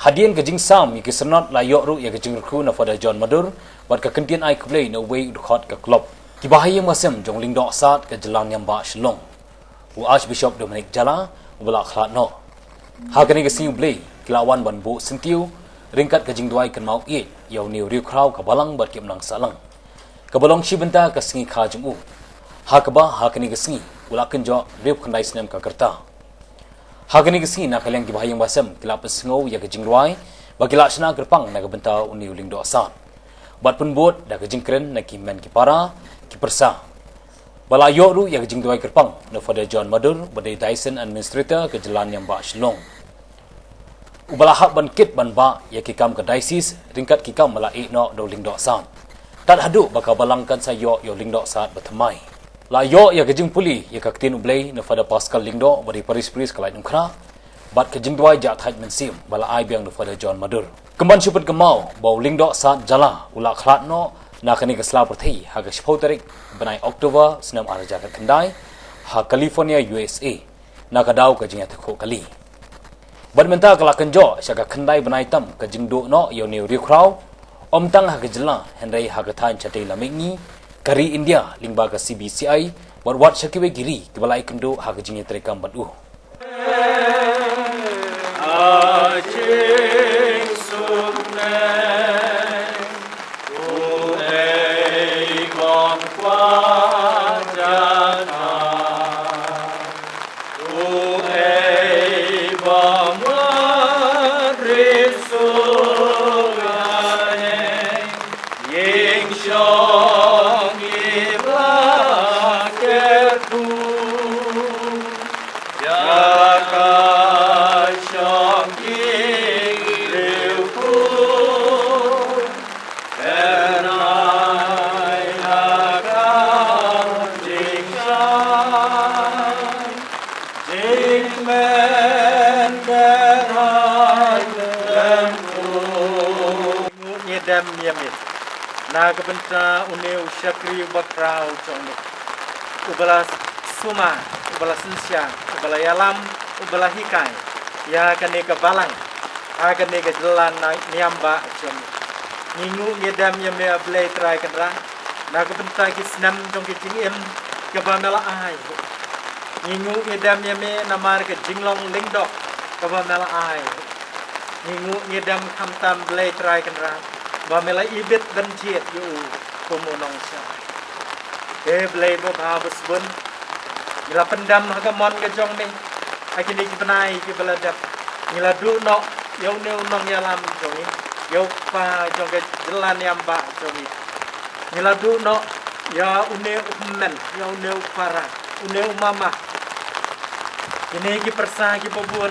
Hadian ke jing sam i ke senot la yok ru ya ke jing ku na fada John Madur bat ka kentian ai kublei na wei khot ka klop ki bahaya masem jong ling dok sat ke jalan yang ba shlong u Archbishop Dominic Jala ubala khlat no ha kani ke siu blei kilawan ban bu sentiu ringkat ke jing duai kan mau i yau niu riu krau ka balang bat kim nang salang ka balong shi benta ka singi kha jung u ha ka ba ha kani ke singi ula kan jo riu khandai snem ka kerta Hagani kesi nak kalian ki bahayang basam kila pesengau ya ke jingruai bagi laksana gerpang nak benta uni uling do asat bat pun bot dak ke jingkren nak ki men ki para ki persa bala yo ru ya ke jingduai gerpang na Father John Madur badai Dyson administrator ke jalan yang ba shlong ubala hak ban kit ban ba ya ki kam ke diocese ringkat ki kam mala no do ling do asat tak hadu bakal balangkan sayo yo ling do asat bertemai la yo ya kejing puli ya kaktin ublei na Father Pascal Lingdo bari paris kalai nungkra bat kejing dua ja thait mensim bala ai biang na Father John Madur kemban supet kemau bau Lingdo sat jala ula khlat no na kani ka sla perthei ha ka shpau tarik benai Oktober senam arja ka kendai ha California USA na ka dau kejing ya thakho kali bat menta kala kenjo sya ka kendai benai tam kejing do no yo ne ri krau om tang ha ka jala henrai ha ka than chatai lamingi Kari India lingba ke CBCI wat syakiwe giri kebalai kendo ha kejinya terekam batu. Na kebenta uneu syakri bakrau jongni ubala suma ubala sensia ubala yalam ubala hikai ya kane ke balang kane ke jalan niamba jongni ningu ngedam yame ablay try kadra na kebenta ki snam jong ki jingim ke bamela ai ningu ngedam yame namar ke jinglong lingdok ke bamela ai ningu ngedam khamtam blay try kadra Bamela ibit dan jiet yu kumunong siya. Blay bo habus bun. Nila pendam hagamon ke jong me. Akini kibanay kibaladap. Nila du no yaw ne unong yalam jongi. Yaw pa jong ke jalan yamba jongi. Nila du no ya une ummen yaw ne upara une umama. Kini ki persa ki bobon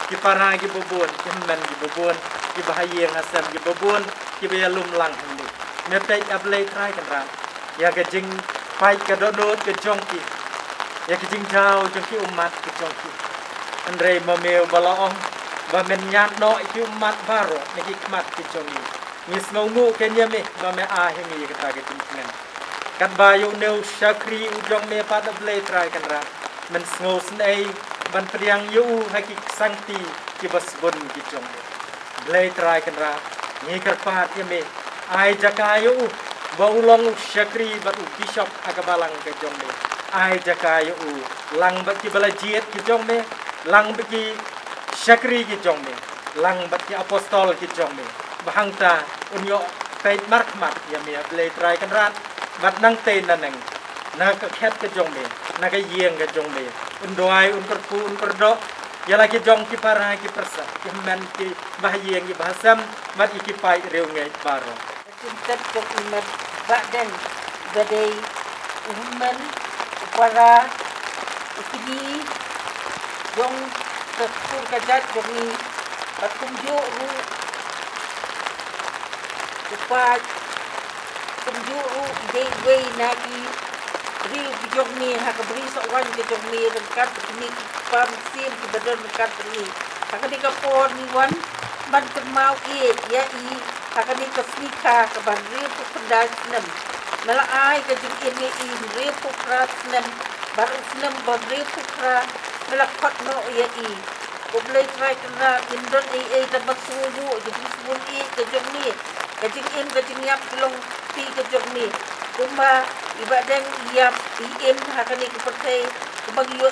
ki para ki bobon ki men ki bobon ki bahaya ngasam ki bobon Kibaya lumlang hindi. Mepay ablay try kan ram. Ya kajing pai kadodot ke jongki. Ya kajing jauh jongki umat ke jongki. Andre mameu balaong bamen nyat no iki umat baro niki kmat ke jongki. Ngis ngongu kenya me bame ahimi kata ke tingnen. Kat bayu neu syakri ujong me pada ablay try kan ram. Men sngo snei ban priang yu haki sangti kibas bun ki jongki. Ablay try kan ram. Ni kerpat yame ai jakayu baulong syakri batu bishop akabalang ke jongme ai jakayu lang baki balajiet ki jongme lang baki syakri ki jongme lang baki apostol ki jongme bahangta unyo pait markmat yame ablay try kan rat bat nang te nanang na ka khet ke jongme na ka yeng ke jongme undoai unkerpu unkerdo ya lagi jong ki para ki persa ki men ki bahayeng ki bahasam mat iki pai reu ngai baro Tintat kok umat badan badai uman para ikini jong tekur kajat jongi patumjo ru cepat tumjo ru dei wei nagi ri jong ni hakabri sawan ke jong ni rengkat ini pam sim ke badan rengkat ni hakani ka por ni wan ban kemau ya i hakani ka snika ka barri pu pendas nem mala ai ka jing ini i ri pu pras nem baru nem barri pu pra mala kot no ya i Ublay try kena indon dapat suyu jadi sebun kejong ni kejing im kejing yap kelong ti kejong ni kumba ibadeng yap im hakani kepertai kumbang yo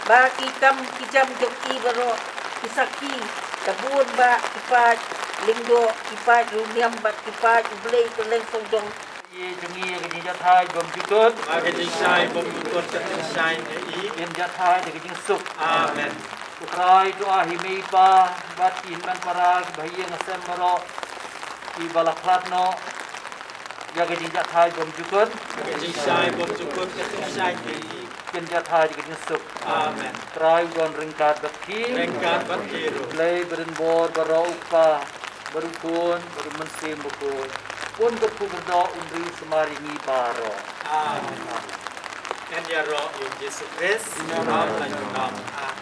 ba kitam kijam jong baro kisaki tabun ba kipat lingdo kipat luniam bat kipat ublay keleng songjong ye jengi ke jathai bom jutut Maka jisai pemutut jisai ni. yen jathai de jing suk Amen. ukrai doa himei pa bat in man para bahye ngasem baro di balaklatno ya ke jing jathai bom jutut Maka jisai pemutut jisai ni. yen jathai de jing suk Amen. trai don ringkat bat ki Lengkap berkiru. play beren bor baro upa berukun bermensim bukun pun berku berdoa undri semaringi baro Amen. Dan ya roh Yesus Kristus. Dalam nama. Amen.